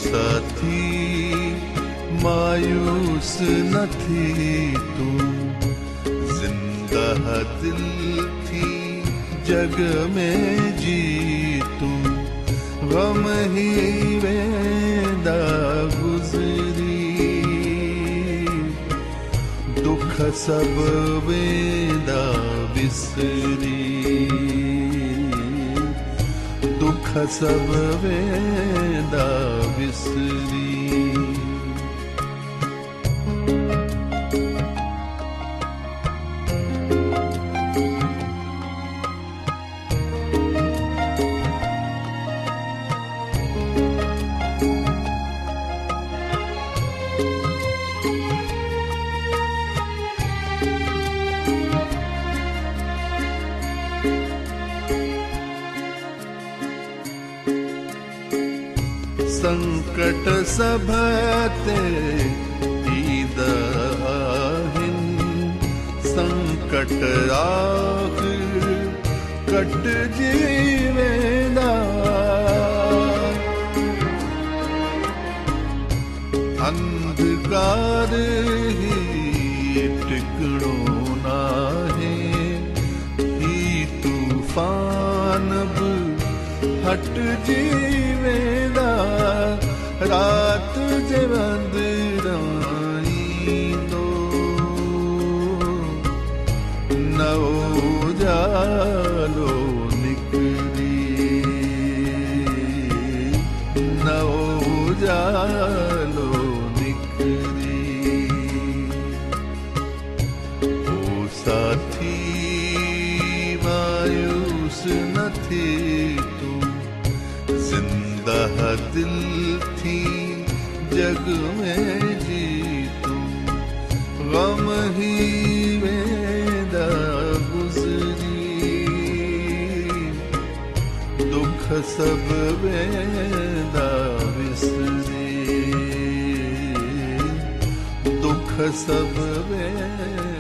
साथी मायूस न थी तू, जिंदा दिल थी जग में जी तू, गम ही वेंदा गुजरी, दुख सब वेंदा विसरी, दुख सब वेंदा विसरी। संकट सब ते ईद आहिन, संकट आखिर कट जीवेंदा, अंधकार ही टिकणो नाहे, ही तूफान भी हट जीवेंदा, रात जे वंदराई दो नओ जालो निकरी, नओ जालो निकरी। ओ साथी मायूस न थी तू, जिंदा दिल थी जग में जी तू, गम ही वेंदा गुजरी, दुख सब वेंदा विसरी, दुख सब वेंदा